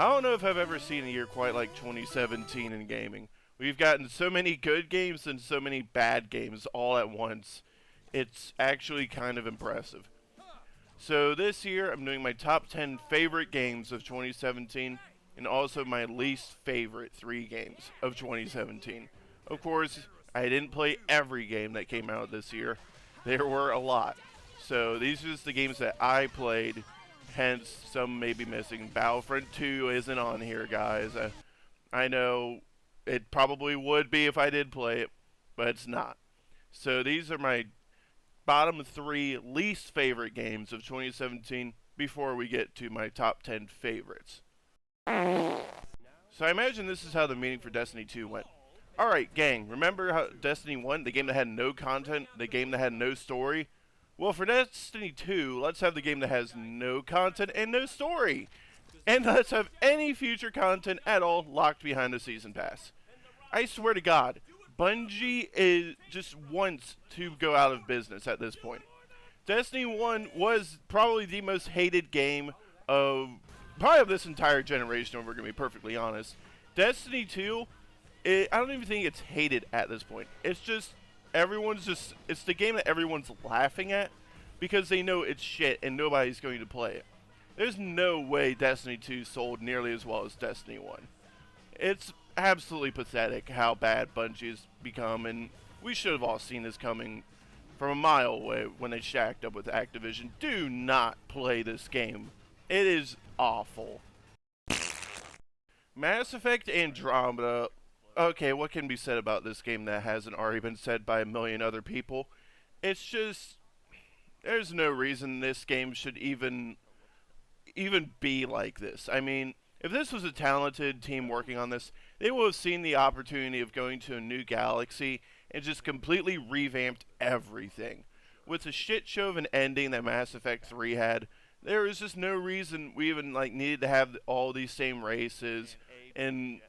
I don't know if I've ever seen a year quite like 2017 in gaming. We've gotten so many good games and so many bad games all at once. It's actually kind of impressive. So this year, I'm doing my top 10 favorite games of 2017 and also my least favorite 3 games of 2017. Of course, I didn't play every game that came out this year. There were a lot. So these are just the games that I played, hence some may be missing. Battlefront 2 isn't on here, guys. I know it probably would be if I did play it, but it's not. So these are my bottom 3 least favorite games of 2017 before we get to my top 10 favorites. So I imagine this is how the meeting for Destiny 2 went. Alright, gang, remember how Destiny 1, the game that had no content, the game that had no story? Well, for Destiny 2, let's have the game that has no content and no story. And let's have any future content at all locked behind the Season Pass. I swear to God, Bungie just wants to go out of business at this point. Destiny 1 was probably the most hated game of this entire generation, if we're going to be perfectly honest. Destiny 2, I don't even think it's hated at this point. It's just, it's the game that everyone's laughing at because they know it's shit and nobody's going to play it. There's no way Destiny 2 sold nearly as well as Destiny 1. It's absolutely pathetic how bad Bungie's become, and we should have all seen this coming from a mile away when they shacked up with Activision. Do not play this game. It is awful. Mass Effect Andromeda. Okay, what can be said about this game that hasn't already been said by a million other people? It's just, there's no reason this game should even be like this. I mean, if this was a talented team working on this, they would have seen the opportunity of going to a new galaxy and just completely revamped everything. With the shit show of an ending that Mass Effect 3 had, there was just no reason we even needed to have all these same races and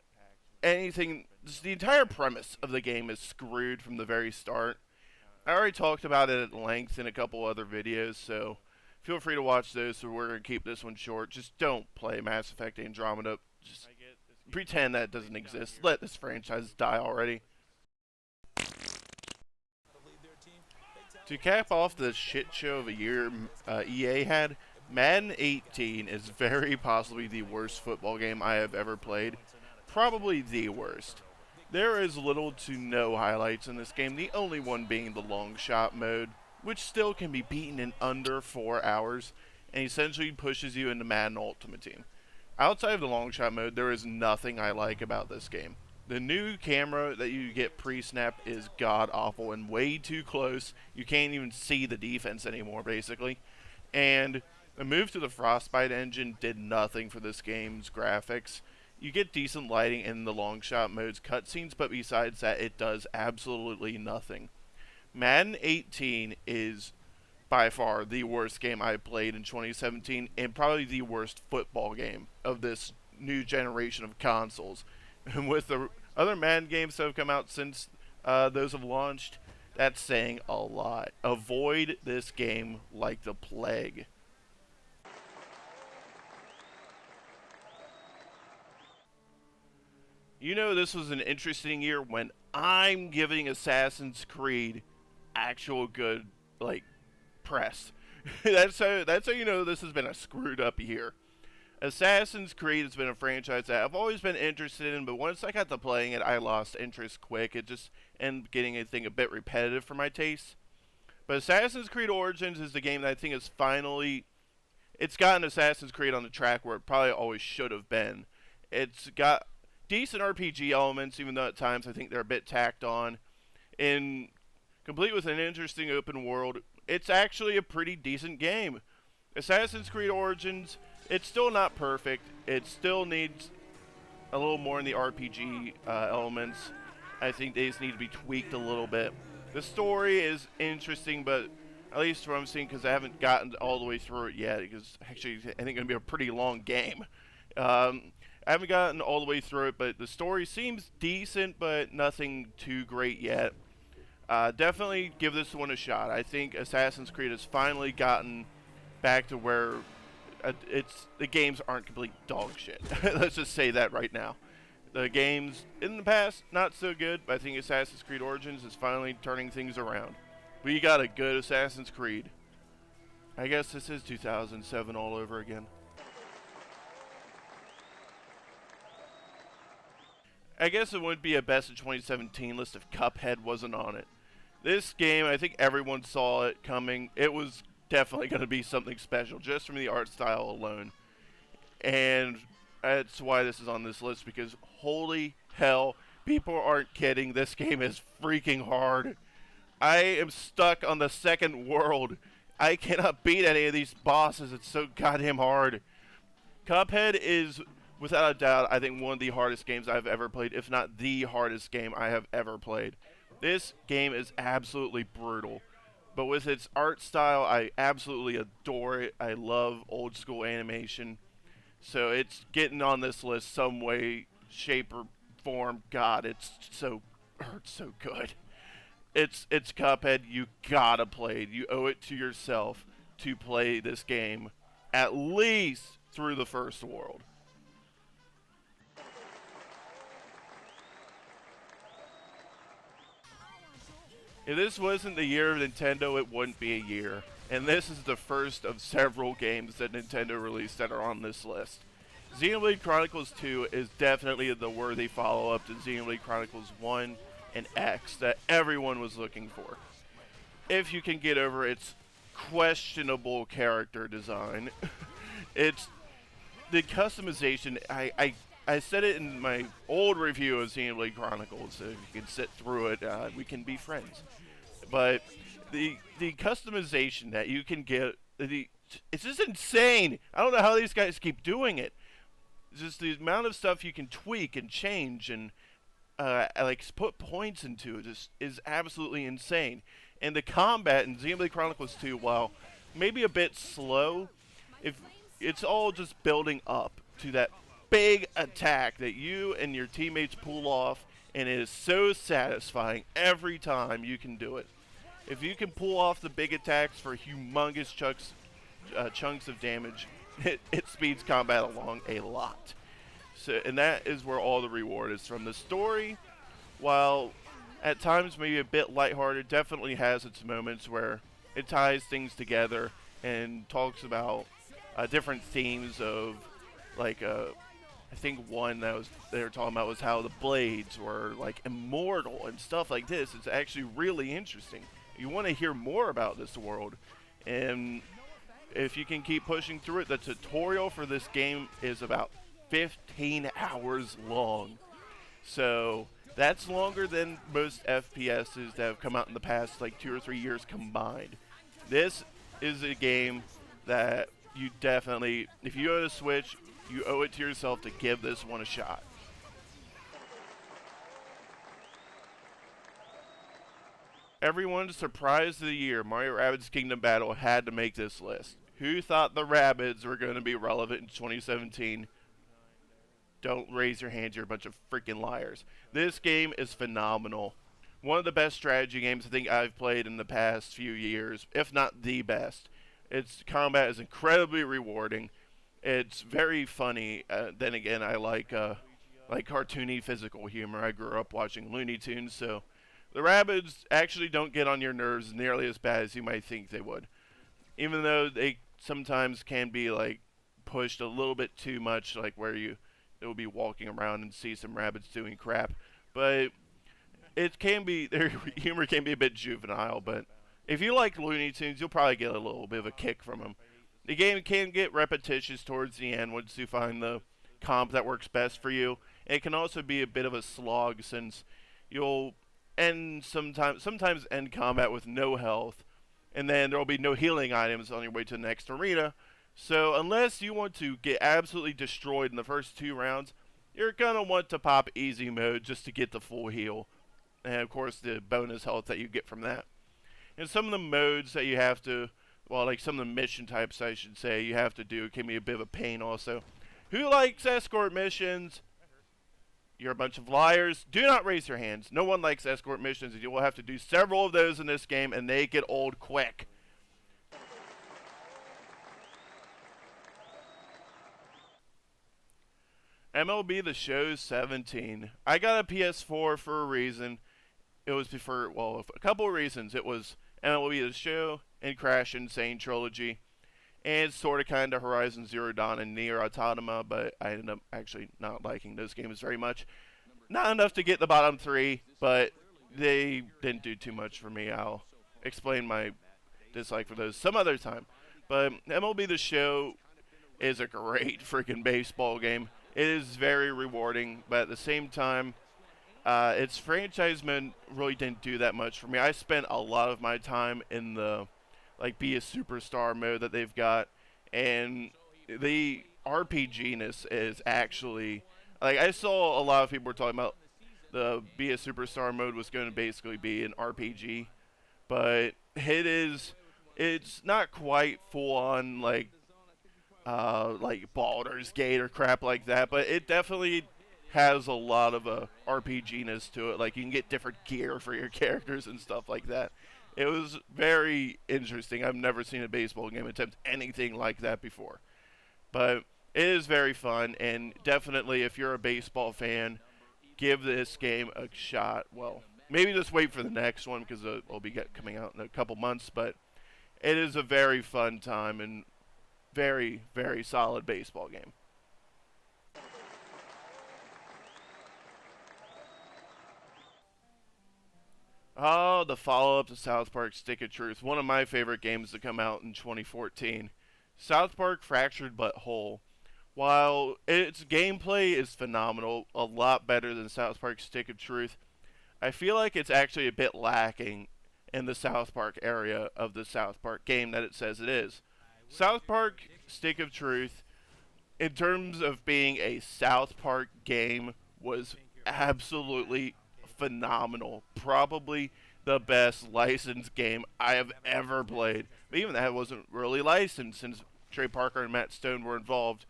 anything. Just the entire premise of the game is screwed from the very start. I already talked about it at length in a couple other videos, so feel free to watch those. So we're going to keep this one short. Just don't play Mass Effect Andromeda. Just pretend that doesn't exist. Let this franchise die already. To cap off the shit show of a year EA had, Madden 18 is very possibly the worst football game I have ever played. Probably the worst. There is little to no highlights in this game, the only one being the long shot mode, which still can be beaten in under 4 hours, and essentially pushes you into Madden Ultimate Team. Outside of the long shot mode, there is nothing I like about this game. The new camera that you get pre-snap is god-awful and way too close. You can't even see the defense anymore, basically. And the move to the Frostbite engine did nothing for this game's graphics. You get decent lighting in the long shot mode's cutscenes, but besides that, it does absolutely nothing. Madden 18 is by far the worst game I played in 2017, and probably the worst football game of this new generation of consoles. And with the other Madden games that have come out since those have launched, that's saying a lot. Avoid this game like the plague. You know, this was an interesting year when I'm giving Assassin's Creed actual good, press. that's how you know this has been a screwed up year. Assassin's Creed has been a franchise that I've always been interested in, but once I got to playing it, I lost interest quick. It just ended up getting a bit repetitive for my taste. But Assassin's Creed Origins is the game that I think is finally, it's gotten Assassin's Creed on the track where it probably always should have been. It's got decent RPG elements, even though at times I think they're a bit tacked on. And complete with an interesting open world, it's actually a pretty decent game. Assassin's Creed Origins, it's still not perfect. It still needs a little more in the RPG elements. I think they just need to be tweaked a little bit. The story is interesting, but at least from what I'm seeing, because I haven't gotten all the way through it yet, because actually I think it's going to be a pretty long game. I haven't gotten all the way through it, but the story seems decent, but nothing too great yet. Definitely give this one a shot. I think Assassin's Creed has finally gotten back to where It's the games aren't complete dog shit. Let's just say that right now. The games in the past not so good, but I think Assassin's Creed Origins is finally turning things around. We got a good Assassin's Creed. I guess this is 2007 all over again. I guess it wouldn't be a best of 2017 list if Cuphead wasn't on it. This game, I think everyone saw it coming. It was definitely going to be something special just from the art style alone. And that's why this is on this list, because holy hell, people aren't kidding. This game is freaking hard. I am stuck on the second world. I cannot beat any of these bosses. It's so goddamn hard. Cuphead is, without a doubt, I think one of the hardest games I've ever played, if not the hardest game I have ever played. This game is absolutely brutal, but with its art style, I absolutely adore it. I love old school animation, so it's getting on this list some way, shape, or form. God, it's so good. It's Cuphead. You gotta play it. You owe it to yourself to play this game at least through the first world. If this wasn't the year of Nintendo, it wouldn't be a year. And this is the first of several games that Nintendo released that are on this list. Xenoblade Chronicles 2 is definitely the worthy follow-up to Xenoblade Chronicles 1 and X that everyone was looking for. If you can get over its questionable character design, it's the customization. I said it in my old review of Xenoblade Chronicles, so if you can sit through it, we can be friends. But the customization that you can get, it's just insane. I don't know how these guys keep doing it. Just the amount of stuff you can tweak and change and like put points into it is absolutely insane. And the combat in Xenoblade Chronicles 2, while maybe a bit slow, if it's all just building up to that big attack that you and your teammates pull off, and it is so satisfying every time you can do it. If you can pull off the big attacks for humongous chunks of damage, it speeds combat along a lot. So, and that is where all the reward is from. The story, while at times maybe a bit lighthearted, definitely has its moments where it ties things together and talks about different themes of, like, I think one that they were talking about was how the blades were like immortal and stuff like this. It's actually really interesting. You want to hear more about this world, and if you can keep pushing through it, the tutorial for this game is about 15 hours long. So that's longer than most FPSs that have come out in the past like 2 or 3 years combined. This is a game that you definitely, if you own a Switch, you owe it to yourself to give this one a shot. Everyone's surprise of the year, Mario Rabbids Kingdom Battle had to make this list. Who thought the Rabbids were going to be relevant in 2017? Don't raise your hands, you're a bunch of freaking liars. This game is phenomenal. One of the best strategy games I think I've played in the past few years, if not the best. Its combat is incredibly rewarding. It's very funny. Then again, I like cartoony physical humor. I grew up watching Looney Tunes, so the Rabbids actually don't get on your nerves nearly as bad as you might think they would. Even though they sometimes can be like pushed a little bit too much, like where you'll be walking around and see some rabbits doing crap. But it can be, their humor can be a bit juvenile, but if you like Looney Tunes, you'll probably get a little bit of a kick from them. The game can get repetitious towards the end once you find the comp that works best for you. And it can also be a bit of a slog since you'll sometimes end combat with no health, and then there will be no healing items on your way to the next arena. So unless you want to get absolutely destroyed in the first 2 rounds, you're going to want to pop easy mode just to get the full heal. And of course the bonus health that you get from that. And some of the modes that you have to, well, like some of the mission types, I should say, you have to do can be a bit of a pain also. Who likes escort missions? You're a bunch of liars. Do not raise your hands. No one likes escort missions. You will have to do several of those in this game, and they get old quick. MLB The Show 17. I got a PS4 for a reason. It was before, well, a couple of reasons. It was MLB The Show and Crash Insane Trilogy, and sort of kind of Horizon Zero Dawn and Nier Automata, but I ended up actually not liking those games very much. Not enough to get the bottom three, but they didn't do too much for me. I'll explain my dislike for those some other time. But MLB The Show is a great freaking baseball game. It is very rewarding, but at the same time, its franchise mode really didn't do that much for me. I spent a lot of my time in the like be a superstar mode that they've got, and the RPGness is actually like I saw a lot of people were talking about the be a superstar mode was going to basically be an RPG, but it's not quite full on like Baldur's Gate or crap like that, but it definitely has a lot of RPGness to it. Like you can get different gear for your characters and stuff like that. It was very interesting. I've never seen a baseball game attempt anything like that before. But it is very fun, and definitely if you're a baseball fan, give this game a shot. Well, maybe just wait for the next one because it will be coming out in a couple months, but it is a very fun time and very, very solid baseball game. Oh, the follow-up to South Park Stick of Truth, one of my favorite games to come out in 2014. South Park Fractured But Whole. While its gameplay is phenomenal, a lot better than South Park Stick of Truth, I feel like it's actually a bit lacking in the South Park area of the South Park game that it says it is. South Park Stick of Truth, in terms of being a South Park game, was absolutely phenomenal. Probably the best licensed game I have ever played. But even that wasn't really licensed since Trey Parker and Matt Stone were involved.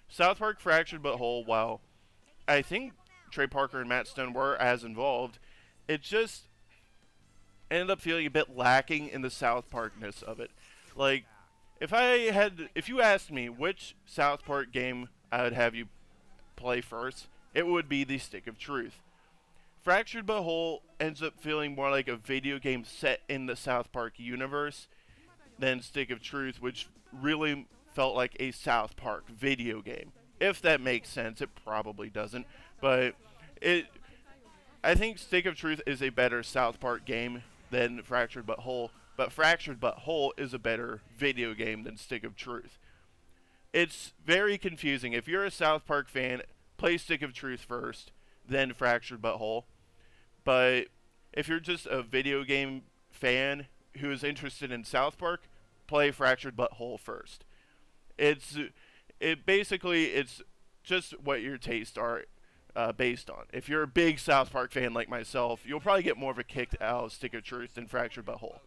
South Park Fractured But Whole, while I think Trey Parker and Matt Stone were as involved, it just ended up feeling a bit lacking in the South Parkness of it. Like, if you asked me which South Park game I would have you play first, it would be the Stick of Truth. Fractured But Whole ends up feeling more like a video game set in the South Park universe than Stick of Truth, which really felt like a South Park video game. If that makes sense, it probably doesn't, but I think Stick of Truth is a better South Park game than Fractured But Whole, but Fractured But Whole is a better video game than Stick of Truth. It's very confusing. If you're a South Park fan, play Stick of Truth first, then Fractured But Whole. But if you're just a video game fan who is interested in South Park, play Fractured But Whole first. It's just what your tastes are based on. If you're a big South Park fan like myself, you'll probably get more of a kick out of Stick of Truth than Fractured But Whole.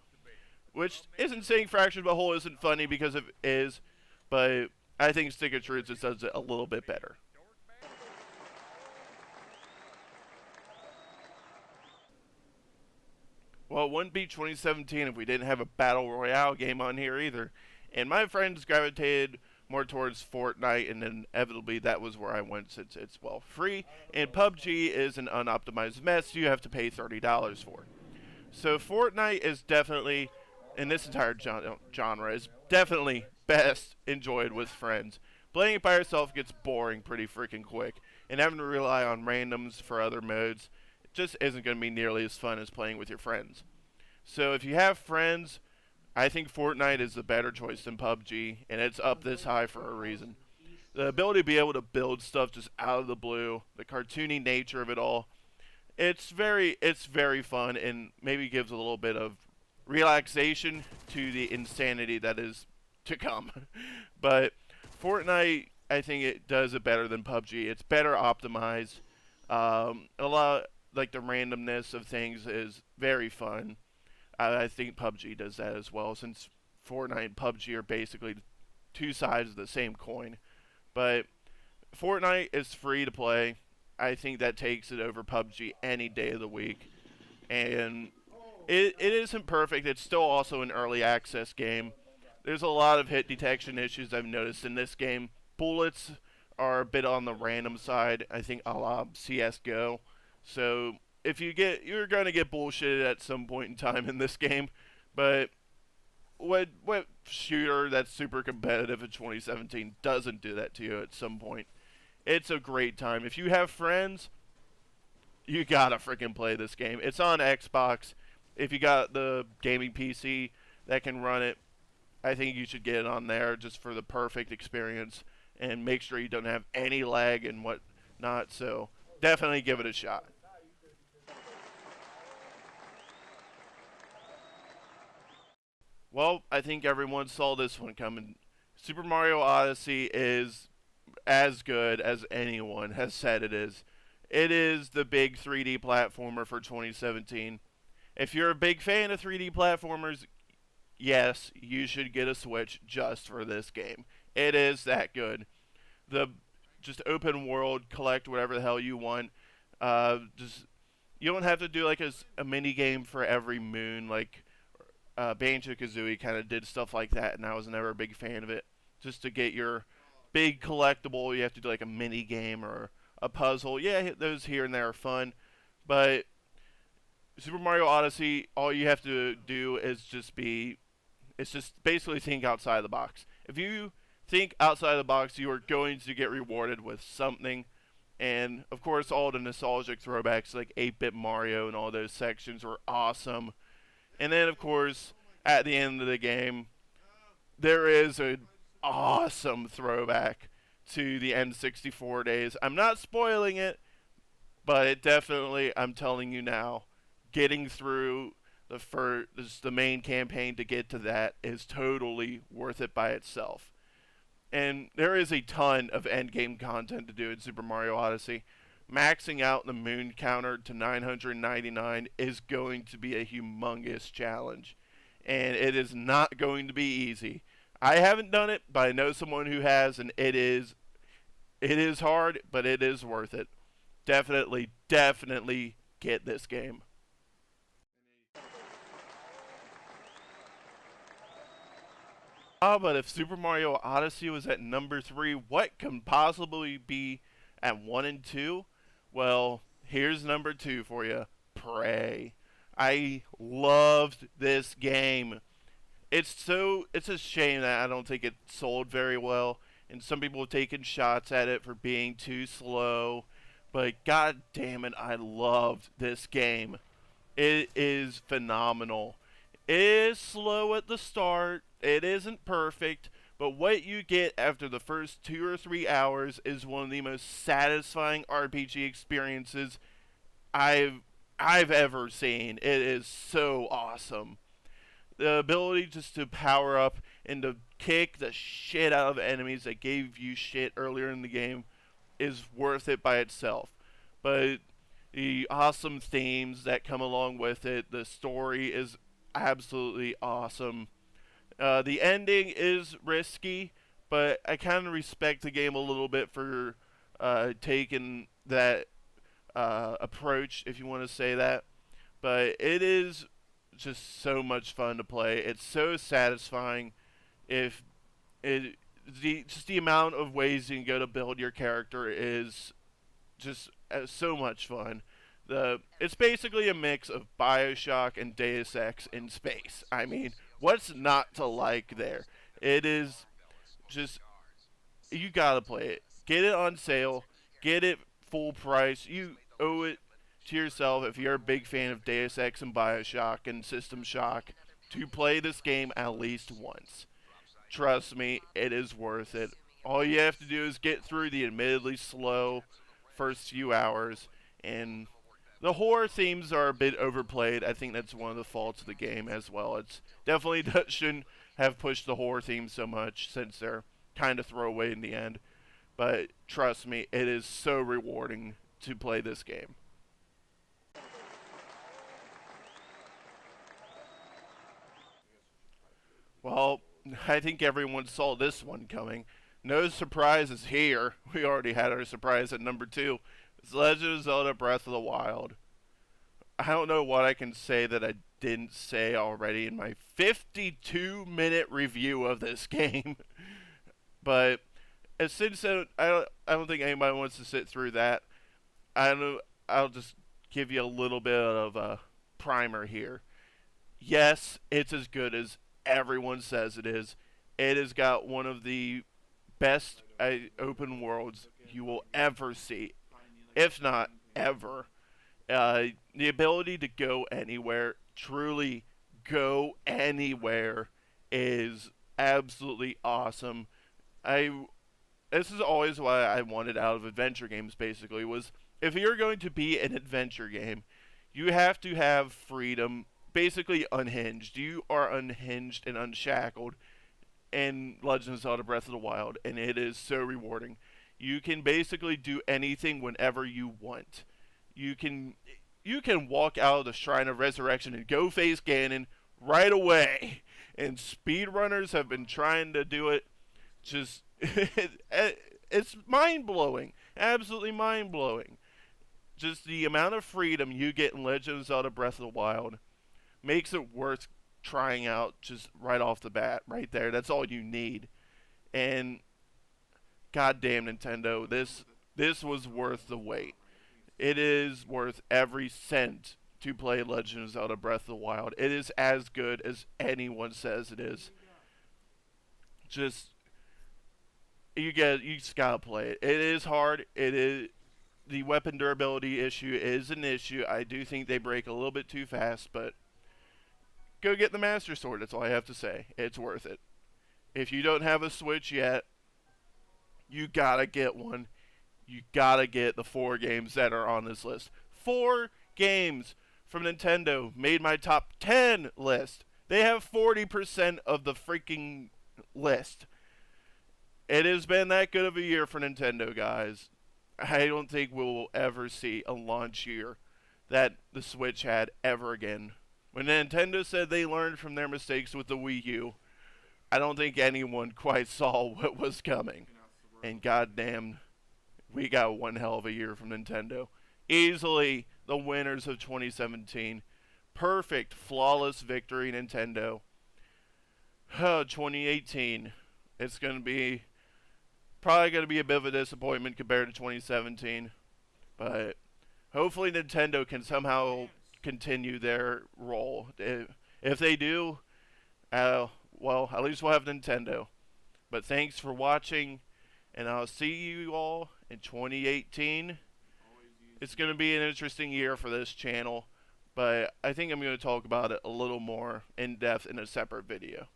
Which isn't saying Fractured But Whole isn't funny, because it is, but I think Stick of Truth just does it a little bit better. Well, it wouldn't be 2017 if we didn't have a Battle Royale game on here either. And my friends gravitated more towards Fortnite, and inevitably that was where I went since it's, well, free. And PUBG is an unoptimized mess you have to pay $30 for. So Fortnite is definitely, in this entire genre, is definitely best enjoyed with friends. Playing it by yourself gets boring pretty freaking quick, and having to rely on randoms for other modes just isn't going to be nearly as fun as playing with your friends. So if you have friends, I think Fortnite is the better choice than PUBG, and it's up this high for a reason. The ability to be able to build stuff just out of the blue, the cartoony nature of it all, it's very fun, and maybe gives a little bit of relaxation to the insanity that is to come. But Fortnite, I think it does it better than PUBG. It's better optimized. A lot like the randomness of things is very fun. I think PUBG does that as well, since Fortnite and PUBG are basically two sides of the same coin. But Fortnite is free to play. I think that takes it over PUBG any day of the week. And it isn't perfect. It's still also an early access game. There's a lot of hit detection issues I've noticed in this game. Bullets are a bit on the random side. I think a la CS:GO. So if you're gonna get bullshitted at some point in time in this game, but what shooter that's super competitive in 2017 doesn't do that to you at some point? It's a great time. If you have friends, you gotta freaking play this game. It's on Xbox. If you got the gaming PC that can run it, I think you should get it on there just for the perfect experience and make sure you don't have any lag and whatnot. So definitely give it a shot. Well, I think everyone saw this one coming. Super Mario Odyssey is as good as anyone has said it is. It is the big 3D platformer for 2017. If you're a big fan of 3D platformers, yes, you should get a Switch just for this game. It is that good. The just open world, collect whatever the hell you want. Just you don't have to do like a mini game for every moon like Banjo Kazooie kind of did stuff like that, and I was never a big fan of it. Just to get your big collectible, you have to do like a mini game or a puzzle. Yeah, those here and there are fun, but Super Mario Odyssey, all you have to do is it's just basically think outside the box. If you think outside the box, you are going to get rewarded with something. And of course, all the nostalgic throwbacks like 8-bit Mario and all those sections were awesome. And then, of course, at the end of the game, there is an awesome throwback to the N64 days. I'm not spoiling it, but it definitely, I'm telling you now, getting through the main campaign to get to that is totally worth it by itself. And there is a ton of endgame content to do in Super Mario Odyssey. Maxing out the moon counter to 999 is going to be a humongous challenge. And it is not going to be easy. I haven't done it, but I know someone who has, and it is hard, but it is worth it. Definitely, definitely get this game. But if Super Mario Odyssey was at number 3, what can possibly be at 1 and 2? Well, here's number 2 for you. Prey. I loved this game. It's a shame that I don't think it sold very well, and some people have taken shots at it for being too slow. But god damn it, I loved this game. It is phenomenal. It is slow at the start. It isn't perfect, but what you get after the first 2 or 3 hours is one of the most satisfying RPG experiences I've I've ever seen. It is so awesome. The ability just to power up and to kick the shit out of enemies that gave you shit earlier in the game is worth it by itself. But the awesome themes that come along with it, the story is absolutely awesome. The ending is risky, but I kind of respect the game a little bit for taking that approach, if you want to say that. But it is just so much fun to play. It's so satisfying. If it just the amount of ways you can go to build your character is just so much fun. It's basically a mix of BioShock and Deus Ex in space. I mean, what's not to like there? It is just you gotta play it. Get it on sale. Get it full price. You owe it to yourself if you're a big fan of Deus Ex and BioShock and System Shock to play this game at least once. Trust me, it is worth it. All you have to do is get through the admittedly slow first few hours, and the horror themes are a bit overplayed. I think that's one of the faults of the game as well. It's definitely shouldn't have pushed the horror themes so much since they're kind of throwaway in the end. But trust me, it is so rewarding to play this game. Well, I think everyone saw this one coming. No surprises here. We already had our surprise at number 2. It's Legend of Zelda Breath of the Wild. I don't know what I can say that I didn't say already in my 52-minute review of this game. But since I don't think anybody wants to sit through that. I don't. I'll just give you a little bit of a primer here. Yes, it's as good as everyone says it is. It has got one of the best open worlds you will ever see, if not ever. The ability to go anywhere, truly go anywhere, is absolutely awesome. I This is always what I wanted out of adventure games. Basically, was if you're going to be an adventure game, you have to have freedom, basically unhinged. You are unhinged and unshackled in Legend of Zelda Breath of the Wild, and it is so rewarding. You can basically do anything whenever you want. You can you can walk out of the Shrine of Resurrection and go face Ganon right away. And speedrunners have been trying to do it. Just it's mind blowing, absolutely mind blowing. Just the amount of freedom you get in Legend of Zelda Breath of the Wild makes it worth trying out just right off the bat, right there. That's all you need. And goddamn Nintendo, this was worth the wait. It is worth every cent to play Legend of Zelda Breath of the Wild. It is as good as anyone says it is. Just you just gotta play it. It is hard. It is the weapon durability issue is an issue. I do think they break a little bit too fast, but go get the Master Sword. That's all I have to say. It's worth it. If you don't have a Switch yet, you gotta get one. You gotta get the 4 games that are on this list. 4 games from Nintendo made my top 10 list. They have 40% of the freaking list. It has been that good of a year for Nintendo, guys. I don't think we'll ever see a launch year that the Switch had ever again. When Nintendo said they learned from their mistakes with the Wii U, I don't think anyone quite saw what was coming. And goddamn, we got one hell of a year from Nintendo. Easily the winners of 2017. Perfect, flawless victory, Nintendo. 2018, it's going to be probably going to be a bit of a disappointment compared to 2017. But hopefully Nintendo can somehow continue their role. If they do, well, at least we'll have Nintendo. But thanks for watching, and I'll see you all in 2018. It's going to be an interesting year for this channel, but I think I'm going to talk about it a little more in depth in a separate video.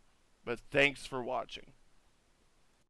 But thanks for watching.